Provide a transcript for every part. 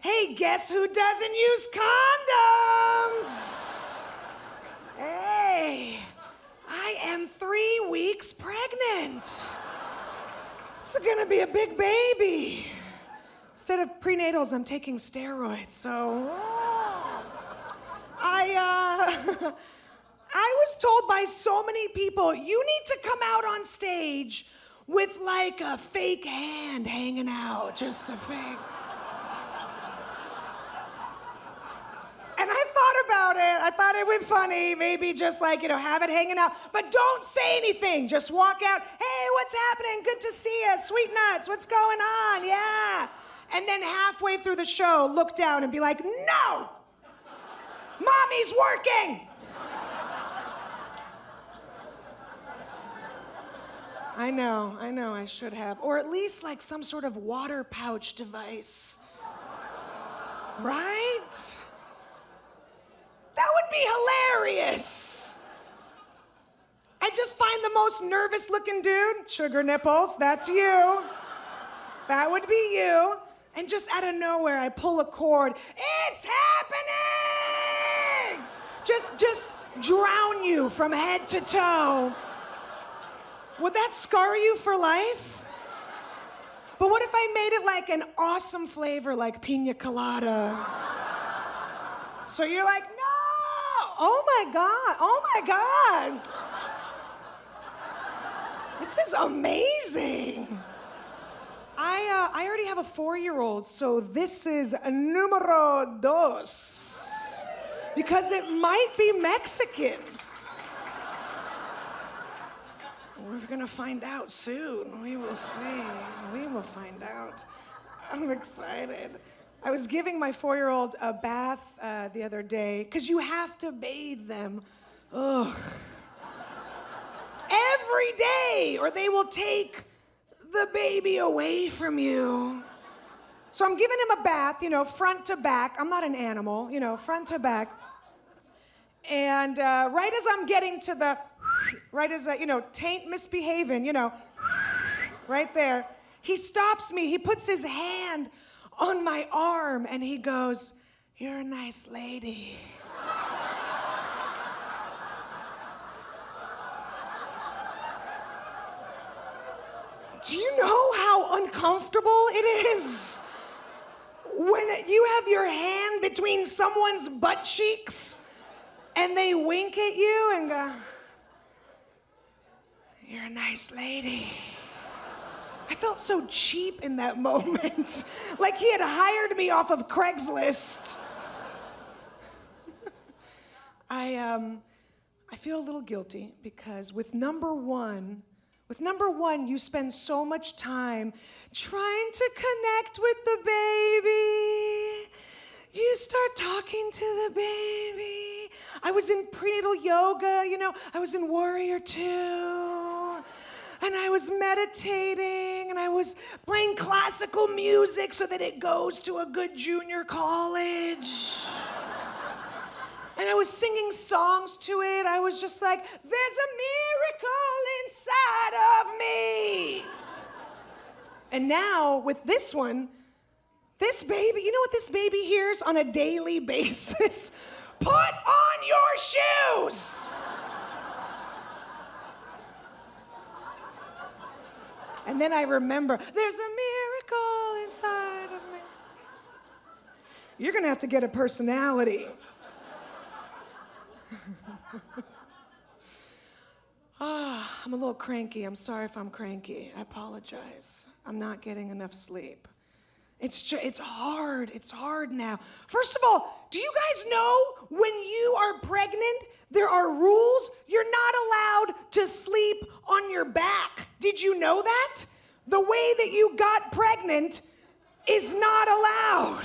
Hey, guess who doesn't use condoms? Hey, I am 3 weeks pregnant. It's gonna be a big baby. Instead of prenatals, I'm taking steroids, so... I was told by so many people, you need to come out on stage with like a fake hand hanging out, just a fake. And I thought about it. I thought it would be funny, maybe just like, have it hanging out. But don't say anything. Just walk out. Hey, what's happening? Good to see you. Sweet nuts. What's going on? Yeah. And then halfway through the show, look down and be like, no! Mommy's working! I know, I should have. Or at least like some sort of water pouch device. Right? That would be hilarious. I just find the most nervous looking dude, sugar nipples, that's you. That would be you. And just out of nowhere, I pull a cord. It's happening! Just drown you from head to toe. Would that scar you for life? But what if I made it like an awesome flavor, like pina colada? So you're like, no! Oh my God. This is amazing. I already have a 4-year-old, so this is numero dos. Because it might be Mexican. We're gonna find out soon. We will see. We will find out. I'm excited. I was giving my 4-year-old a bath the other day, because you have to bathe them. Ugh. Every day, or they will take the baby away from you. So I'm giving him a bath, front to back. I'm not an animal, front to back. And right as I'm getting to the, taint misbehaving, right there, he stops me. He puts his hand on my arm and he goes, "You're a nice lady." Do you know how uncomfortable it is when you have your hand between someone's butt cheeks and they wink at you and go, "You're a nice lady"? I felt so cheap in that moment. Like he had hired me off of Craigslist. I feel a little guilty because with number one, you spend so much time trying to connect with the baby. You start talking to the baby. I was in prenatal yoga, I was in Warrior 2. And I was meditating, and I was playing classical music so that it goes to a good junior college. And I was singing songs to it. I was just like, there's a miracle inside of me. And now, with this one, this baby, you know what this baby hears on a daily basis? Put on your shoes! And then I remember, there's a miracle inside of me. You're gonna have to get a personality. I'm a little cranky. I'm sorry if I'm cranky. I apologize. I'm not getting enough sleep. It's hard. It's hard now. First of all, do you guys know when you are pregnant, there are rules? You're not allowed to sleep on your back. Did you know that? The way that you got pregnant is not allowed.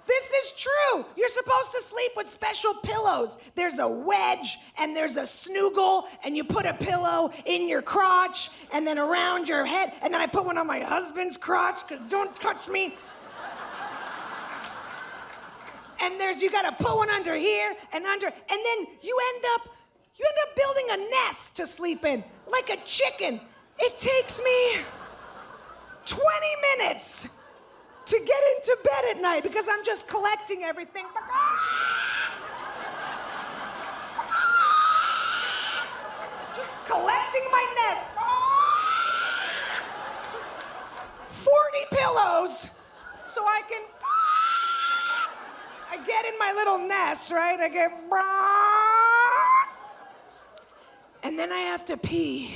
This is true. You're supposed to sleep with special pillows. There's a wedge and there's a snoogle, and you put a pillow in your crotch and then around your head, and then I put one on my husband's crotch, because don't touch me. And you gotta put one under here and under, and then you end up building a nest to sleep in, like a chicken. It takes me 20 minutes to get into bed at night because I'm just collecting everything. Just collecting my nest. Just 40 pillows so I can... I get in my little nest, right? I get... And then I have to pee.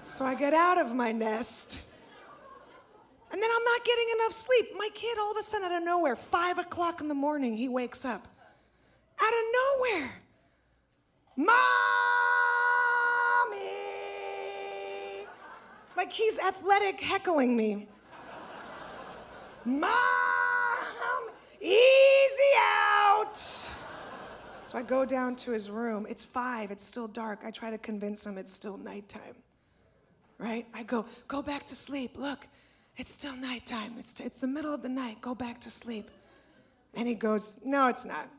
So I get out of my nest, and then I'm not getting enough sleep. My kid, all of a sudden, out of nowhere, 5 o'clock in the morning, he wakes up. Out of nowhere. Mommy! Like he's athletic heckling me. Mom! Easy out! So I go down to his room. It's 5, it's still dark. I try to convince him it's still nighttime. Right? I go back to sleep. Look, it's still nighttime. It's the middle of the night. Go back to sleep. And he goes, no, it's not.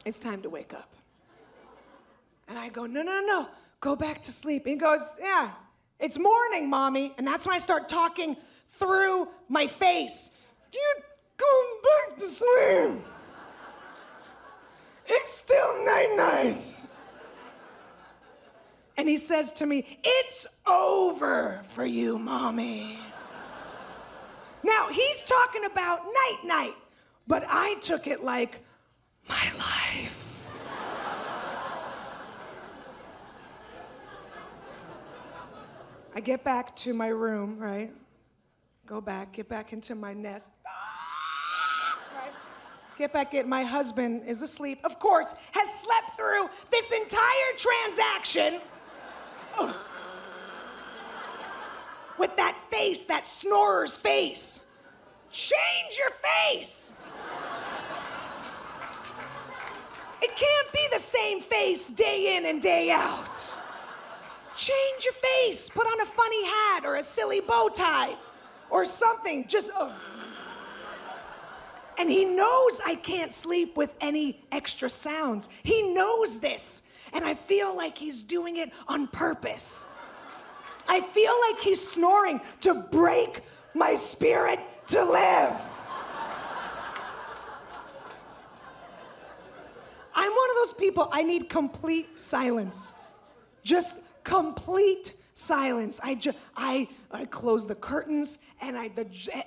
It's time to wake up. And I go, no, go back to sleep. And he goes, yeah, it's morning, Mommy. And that's when I start talking through my face. You go back to sleep. It's still night. And he says to me, it's over for you, Mommy. Now, he's talking about night, but I took it like my life. I get back to my room, right? Get back into my nest. Right? Get back in. My husband is asleep, of course, has slept through this entire transaction. With that face, that snorer's face. Change your face. It can't be the same face day in and day out. Change your face. Put on a funny hat or a silly bow tie or something. Just, And he knows I can't sleep with any extra sounds. He knows this. And I feel like he's doing it on purpose. I feel like he's snoring to break my spirit to live. I'm one of those people, I need complete silence. Just complete silence. I close the curtains and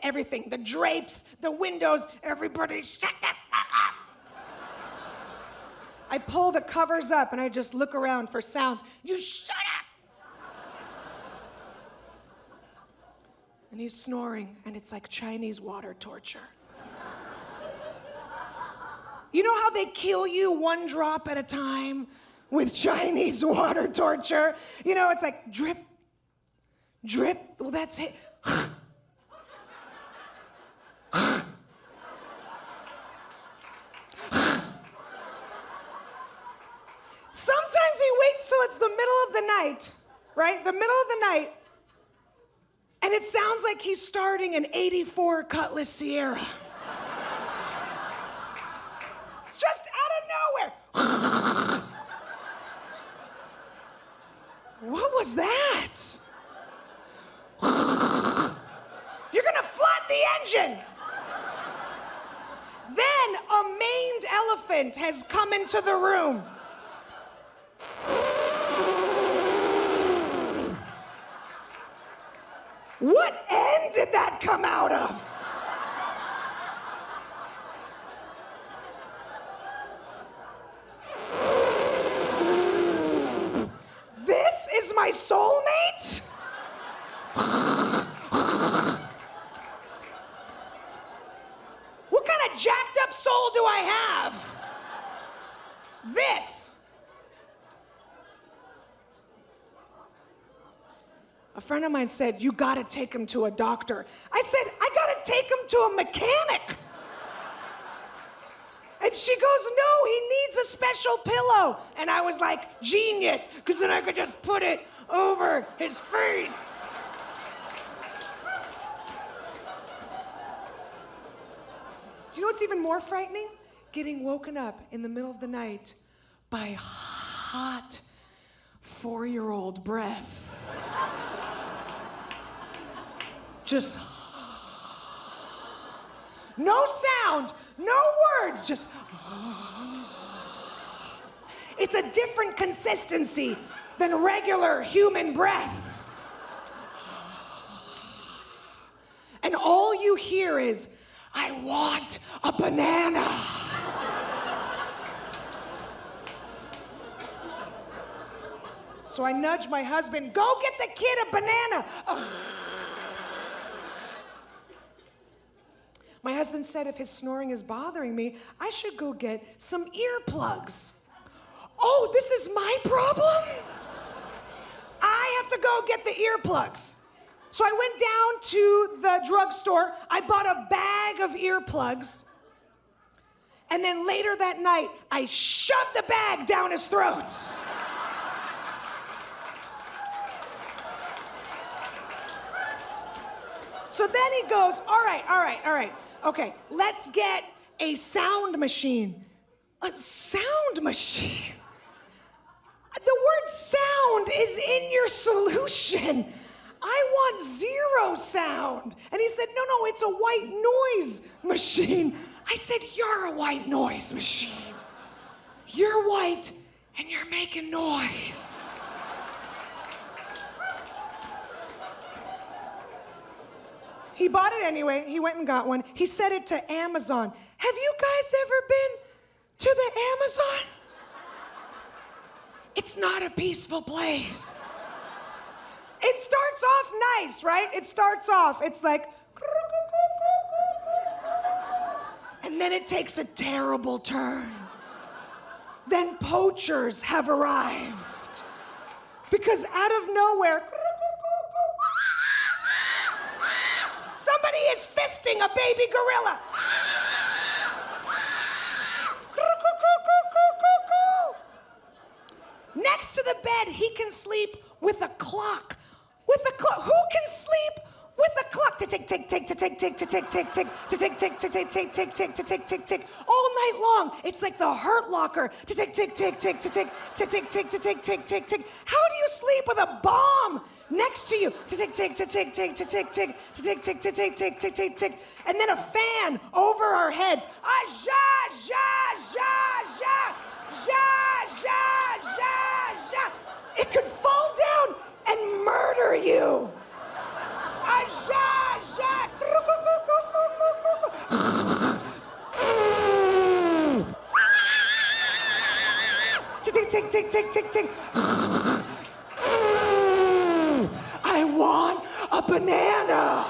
everything, the drapes, the windows, everybody shut the fuck up. I pull the covers up and I just look around for sounds. You shut up! And he's snoring, and it's like Chinese water torture. You know how they kill you one drop at a time with Chinese water torture? You know, it's like drip, drip. Well, that's it. Sometimes he waits till it's the middle of the night, right? The middle of the night. And it sounds like he's starting an 84 Cutlass Sierra. Just out of nowhere. What was that? You're gonna flood the engine. Then a maned elephant has come into the room. What end did that come out of? This is my soulmate? What kind of jacked up soul do I have? This. A friend of mine said, you gotta take him to a doctor. I said, I gotta take him to a mechanic. And she goes, no, he needs a special pillow. And I was like, genius, because then I could just put it over his face. Do you know what's even more frightening? getting woken up in the middle of the night by hot 4-year-old breath. Just no sound, no words, just. It's a different consistency than regular human breath. And all you hear is, I want a banana. So I nudge my husband, go get the kid a banana. My husband said if his snoring is bothering me, I should go get some earplugs. Oh, this is my problem? I have to go get the earplugs. So I went down to the drugstore, I bought a bag of earplugs, and then later that night, I shoved the bag down his throat. So then he goes, all right. Okay, let's get a sound machine. A sound machine? The word sound is in your solution. I want 0 sound. And he said, no, it's a white noise machine. I said, you're a white noise machine. You're white and you're making noise. He bought it anyway. He went and got one. He sent it to Amazon. Have you guys ever been to the Amazon? It's not a peaceful place. It starts off nice, right? It starts off, it's like, and then it takes a terrible turn. Then poachers have arrived. Because out of nowhere, somebody is fisting a baby gorilla. Next to the bed, he can sleep with a clock. With a clock. Who can sleep with a clock? To tick, tick, tick, to tick, tick, to tick, tick, tick, to tick, tick, to tick, tick, tick, tick, to tick, tick, tick. All night long. It's like the Hurt Locker. To tick, tick, tick, tick, to tick, to tick, tick, to tick, tick, tick, tick. How do you sleep with a bomb next to you? To tick, tick, to tick, tick, to tick, tick, to tick, tick, to tick, tick, to tick, tick. And then a fan over our heads. Ja, ja, ja, ja, ja, ja, ja, ja. It could fall down and murder you. Ja, ja. Tick, tick, tick, tick, tick, tick. I want a banana.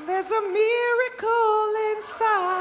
There's a miracle inside.